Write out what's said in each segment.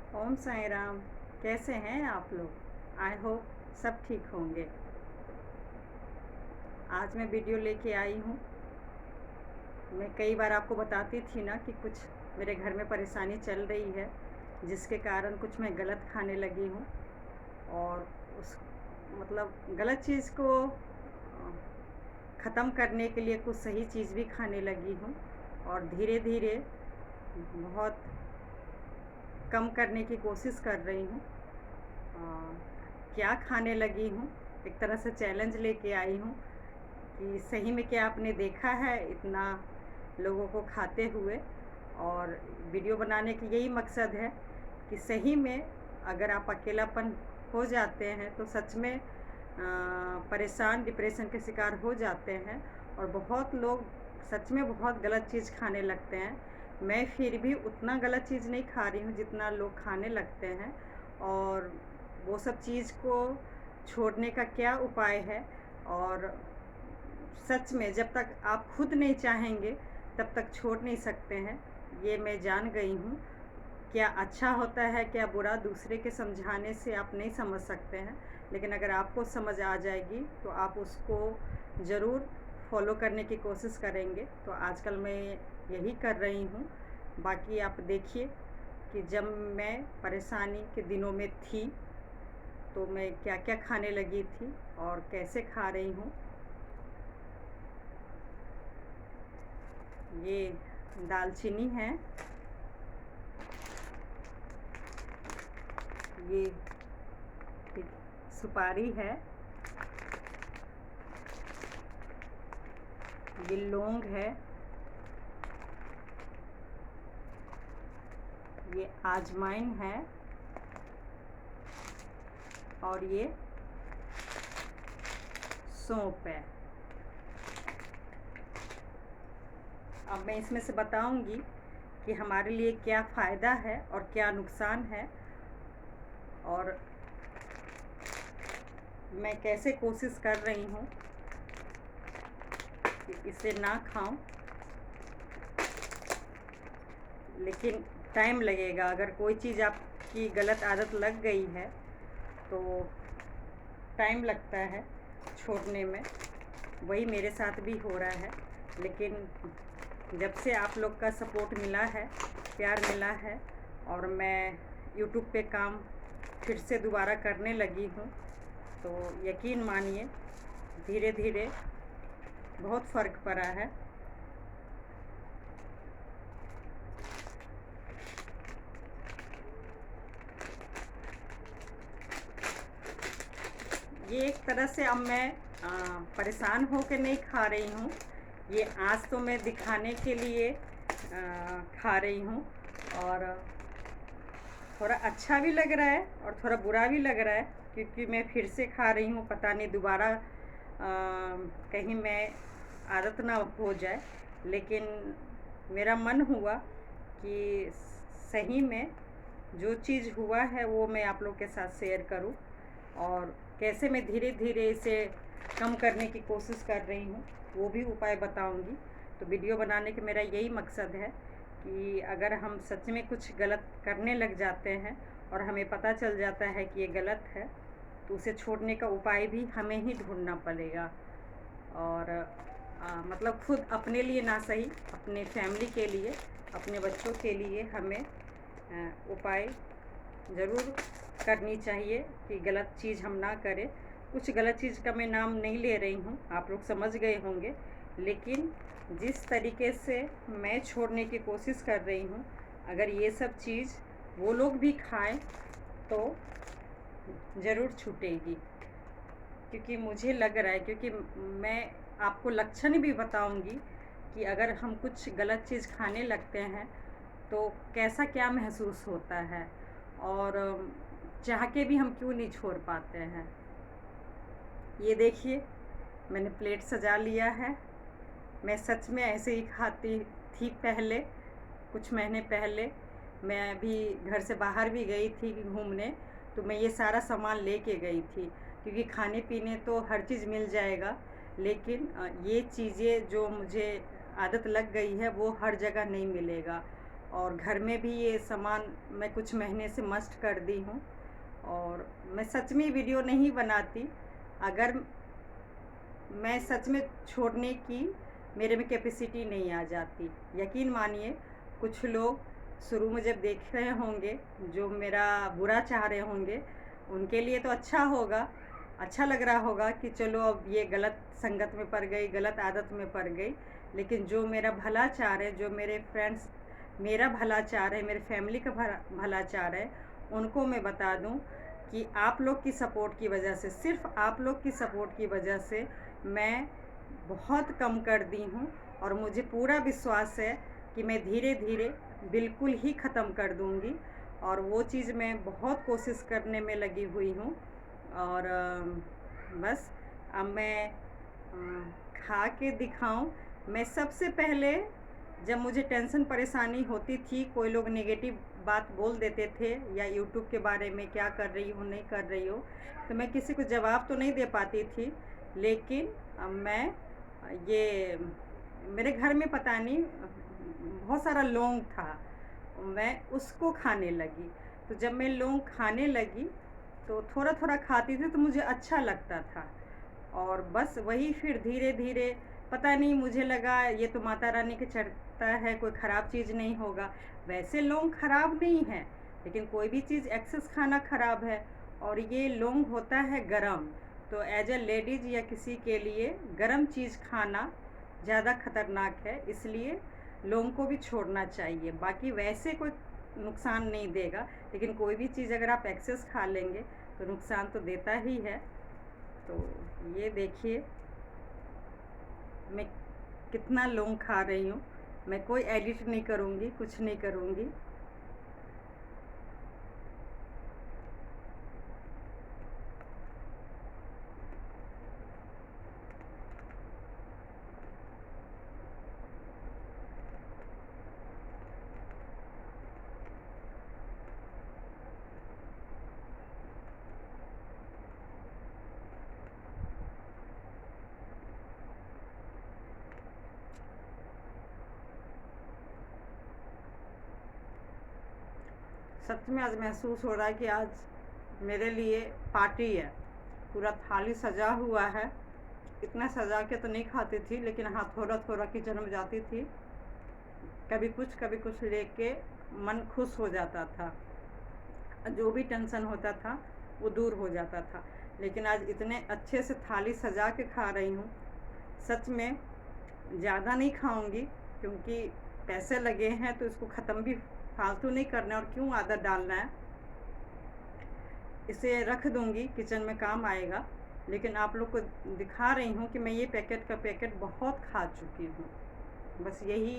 ओम साई राम। कैसे हैं आप लोग? आई होप सब ठीक होंगे। आज मैं वीडियो लेके आई हूँ। मैं कई बार आपको बताती थी ना कि कुछ मेरे घर में परेशानी चल रही है, जिसके कारण कुछ मैं गलत खाने लगी हूँ। और उस मतलब गलत चीज़ को ख़त्म करने के लिए कुछ सही चीज़ भी खाने लगी हूँ। और धीरे धीरे बहुत कम करने की कोशिश कर रही हूँ। क्या खाने लगी हूँ, एक तरह से चैलेंज लेके आई हूँ कि सही में क्या आपने देखा है इतना लोगों को खाते हुए। और वीडियो बनाने की यही मकसद है कि सही में अगर आप अकेलापन हो जाते हैं तो सच में परेशान, डिप्रेशन के शिकार हो जाते हैं। और बहुत लोग सच में बहुत गलत चीज़ खाने लगते हैं। मैं फिर भी उतना गलत चीज़ नहीं खा रही हूँ जितना लोग खाने लगते हैं। और वो सब चीज़ को छोड़ने का क्या उपाय है, और सच में जब तक आप खुद नहीं चाहेंगे तब तक छोड़ नहीं सकते हैं, ये मैं जान गई हूँ। क्या अच्छा होता है, क्या बुरा, दूसरे के समझाने से आप नहीं समझ सकते हैं, लेकिन अगर आपको समझ आ जाएगी तो आप उसको ज़रूर फॉलो करने की कोशिश करेंगे। तो आजकल मैं यही कर रही हूँ। बाकी आप देखिए कि जब मैं परेशानी के दिनों में थी तो मैं क्या क्या खाने लगी थी और कैसे खा रही हूँ। ये दालचीनी है, ये सुपारी है, ये लौंग है, ये आजवाइन है, और ये सौंफ है। अब मैं इसमें से बताऊंगी कि हमारे लिए क्या फ़ायदा है और क्या नुकसान है, और मैं कैसे कोशिश कर रही हूँ कि इसे ना खाऊं। लेकिन टाइम लगेगा। अगर कोई चीज़ आपकी गलत आदत लग गई है तो टाइम लगता है छोड़ने में। वही मेरे साथ भी हो रहा है। लेकिन जब से आप लोग का सपोर्ट मिला है, प्यार मिला है, और मैं यूट्यूब पे काम फिर से दोबारा करने लगी हूँ, तो यकीन मानिए धीरे धीरे बहुत फ़र्क पड़ा है। ये एक तरह से अब मैं परेशान होकर नहीं खा रही हूँ। ये आज तो मैं दिखाने के लिए खा रही हूँ। और थोड़ा अच्छा भी लग रहा है और थोड़ा बुरा भी लग रहा है, क्योंकि मैं फिर से खा रही हूँ। पता नहीं दोबारा कहीं मैं आदत ना हो जाए। लेकिन मेरा मन हुआ कि सही में जो चीज़ हुआ है वो मैं आप लोग के साथ शेयर करूं, और कैसे मैं धीरे धीरे इसे कम करने की कोशिश कर रही हूँ वो भी उपाय बताऊंगी। तो वीडियो बनाने का मेरा यही मकसद है कि अगर हम सच में कुछ गलत करने लग जाते हैं और हमें पता चल जाता है कि ये गलत है, तो उसे छोड़ने का उपाय भी हमें ही ढूंढना पड़ेगा। और मतलब खुद अपने लिए ना सही, अपने फैमिली के लिए, अपने बच्चों के लिए हमें उपाय ज़रूर करनी चाहिए कि गलत चीज़ हम ना करें। कुछ गलत चीज़ का मैं नाम नहीं ले रही हूँ, आप लोग समझ गए होंगे। लेकिन जिस तरीके से मैं छोड़ने की कोशिश कर रही हूँ, अगर ये सब चीज़ वो लोग भी खाएं तो ज़रूर छूटेगी। क्योंकि मुझे लग रहा है, क्योंकि मैं आपको लक्षण भी बताऊंगी कि अगर हम कुछ गलत चीज़ खाने लगते हैं तो कैसा क्या महसूस होता है, और चाह के भी हम क्यों नहीं छोड़ पाते हैं। ये देखिए, मैंने प्लेट सजा लिया है। मैं सच में ऐसे ही खाती थी पहले, कुछ महीने पहले। मैं अभी घर से बाहर भी गई थी घूमने, तो मैं ये सारा सामान लेके गई थी, क्योंकि खाने पीने तो हर चीज़ मिल जाएगा। लेकिन ये चीज़ें जो मुझे आदत लग गई है वो हर जगह नहीं मिलेगा। और घर में भी ये सामान मैं कुछ महीने से मस्ट कर दी हूँ। और मैं सच में वीडियो नहीं बनाती अगर मैं सच में छोड़ने की मेरे में कैपेसिटी नहीं आ जाती। यकीन मानिए, कुछ लोग शुरू में जब देख रहे होंगे, जो मेरा बुरा चाह रहे होंगे, उनके लिए तो अच्छा होगा, अच्छा लग रहा होगा कि चलो अब ये गलत संगत में पड़ गई, गलत आदत में पड़ गई। लेकिन जो मेरा भला चाह रहे, जो मेरे फ्रेंड्स मेरा भला चाह रहे, मेरे फैमिली का भला चाह रहे, उनको मैं बता दूं कि आप लोग की सपोर्ट की वजह से, सिर्फ आप लोग की सपोर्ट की वजह से मैं बहुत कम कर दी हूँ। और मुझे पूरा विश्वास है कि मैं धीरे धीरे बिल्कुल ही ख़त्म कर दूँगी। और वो चीज़ मैं बहुत कोशिश करने में लगी हुई हूँ। और बस अब मैं खा के दिखाऊं। मैं सबसे पहले, जब मुझे टेंशन परेशानी होती थी, कोई लोग नेगेटिव बात बोल देते थे या यूट्यूब के बारे में क्या कर रही हो नहीं कर रही हो, तो मैं किसी को जवाब तो नहीं दे पाती थी। लेकिन मैं ये मेरे घर में पता नहीं बहुत सारा लौंग था, मैं उसको खाने लगी। तो जब मैं लौंग खाने लगी तो थोड़ा थोड़ा खाती थी तो मुझे अच्छा लगता था। और बस वही फिर धीरे धीरे, पता नहीं, मुझे लगा ये तो माता रानी के चढ़ता है, कोई ख़राब चीज़ नहीं होगा। वैसे लौंग ख़राब नहीं है, लेकिन कोई भी चीज़ एक्सेस खाना ख़राब है। और ये लौंग होता है गरम, तो एज ए लेडीज़ या किसी के लिए गरम चीज़ खाना ज़्यादा ख़तरनाक है, इसलिए लौंग को भी छोड़ना चाहिए। बाकी वैसे कोई नुकसान नहीं देगा, लेकिन कोई भी चीज़ अगर आप एक्सेस खा लेंगे तो नुकसान तो देता ही है। तो ये देखिए मैं कितना लौंग खा रही हूँ। मैं कोई एडिट नहीं करूँगी, कुछ नहीं करूँगी। सच में आज महसूस हो रहा है कि आज मेरे लिए पार्टी है। पूरा थाली सजा हुआ है। इतना सजा के तो नहीं खाती थी, लेकिन हाँ, थोड़ा थोड़ा किचन में जाती थी, कभी कुछ लेके मन खुश हो जाता था। जो भी टेंशन होता था वो दूर हो जाता था। लेकिन आज इतने अच्छे से थाली सजा के खा रही हूँ। सच में ज़्यादा नहीं खाऊंगी, क्योंकि पैसे लगे हैं तो इसको ख़त्म भी फालतू नहीं करना है, और क्यों आदत डालना है। इसे रख दूंगी, किचन में काम आएगा। लेकिन आप लोग को दिखा रही हूँ कि मैं ये पैकेट का पैकेट बहुत खा चुकी हूँ। बस यही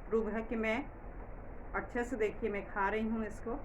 प्रूव है कि मैं अच्छे से, देखिए मैं खा रही हूँ इसको।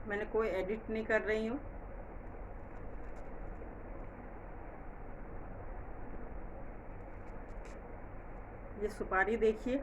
मैंने कोई एडिट नहीं कर रही हूँ। ये सुपारी देखिए,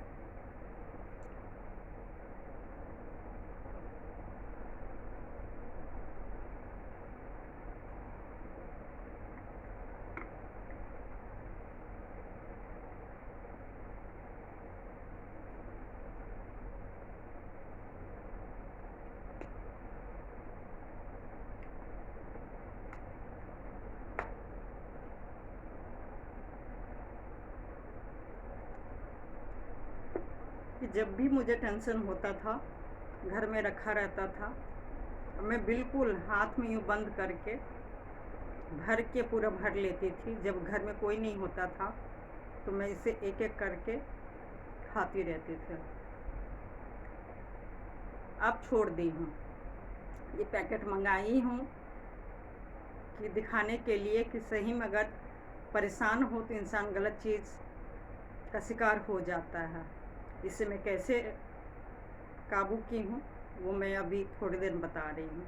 कि जब भी मुझे टेंशन होता था, घर में रखा रहता था, मैं बिल्कुल हाथ में यूँ बंद करके भर के पूरा भर लेती थी। जब घर में कोई नहीं होता था तो मैं इसे एक एक करके खाती रहती थी। अब छोड़ दी हूँ। ये पैकेट मंगाई हूँ ये दिखाने के लिए कि सही में अगर परेशान हो तो इंसान गलत चीज़ का शिकार हो जाता है। इसे मैं कैसे काबू की हूँ वो मैं अभी थोड़ी देर में बता रही हूँ।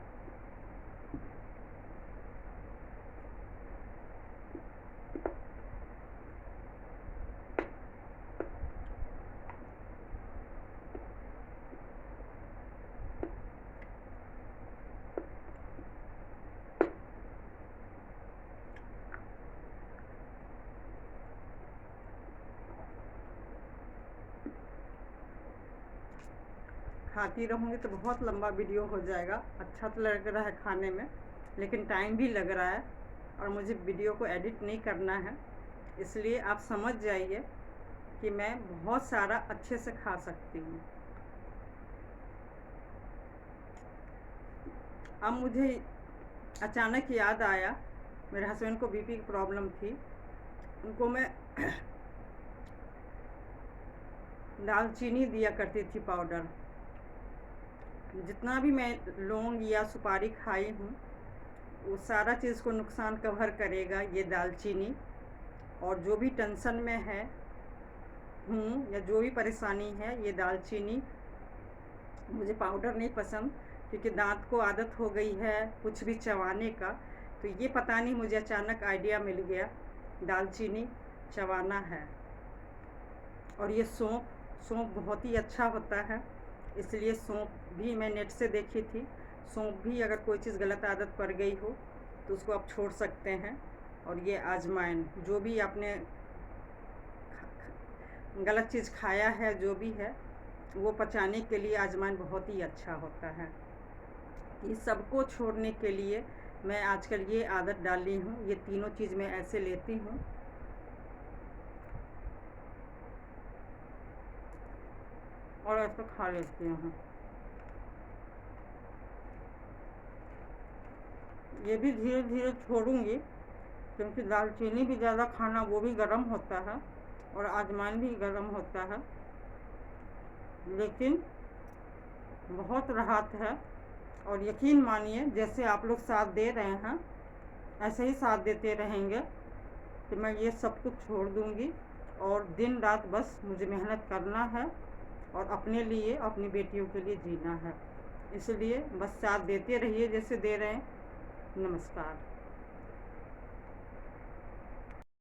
खाती रहूँगी तो बहुत लंबा वीडियो हो जाएगा। अच्छा तो लग रहा है खाने में, लेकिन टाइम भी लग रहा है और मुझे वीडियो को एडिट नहीं करना है, इसलिए आप समझ जाइए कि मैं बहुत सारा अच्छे से खा सकती हूँ। अब मुझे अचानक याद आया, मेरे हस्बैंड को बीपी की प्रॉब्लम थी, उनको मैं दालचीनी दिया करती थी पाउडर। जितना भी मैं लौंग या सुपारी खाई हूँ वो सारा चीज़ को नुकसान कवर करेगा ये दालचीनी। और जो भी टेंशन में है या जो भी परेशानी है, ये दालचीनी, मुझे पाउडर नहीं पसंद क्योंकि दांत को आदत हो गई है कुछ भी चबाने का। तो ये पता नहीं मुझे अचानक आइडिया मिल गया दालचीनी चबाना है। और ये सौंफ बहुत ही अच्छा होता है, इसलिए सौंफ भी मैं नेट से देखी थी। सौंफ भी अगर कोई चीज़ गलत आदत पड़ गई हो तो उसको आप छोड़ सकते हैं। और ये अजवाइन, जो भी आपने गलत चीज़ खाया है जो भी है वो पचाने के लिए अजवाइन बहुत ही अच्छा होता है। ये सबको छोड़ने के लिए मैं आजकल ये आदत डाली हूँ, ये तीनों चीज़ मैं ऐसे लेती हूँ और ऐसे खा लेती हूँ। ये भी धीरे धीरे छोड़ूंगी क्योंकि दालचीनी भी ज़्यादा खाना वो भी गर्म होता है और अजवाइन भी गर्म होता है, लेकिन बहुत राहत है। और यकीन मानिए जैसे आप लोग साथ दे रहे हैं ऐसे ही साथ देते रहेंगे कि मैं ये सब कुछ छोड़ दूँगी। और दिन रात बस मुझे मेहनत करना है और अपने लिए, अपनी बेटियों के लिए जीना है, इसलिए बस साथ देते रहिए जैसे दे रहे हैं। नमस्कार।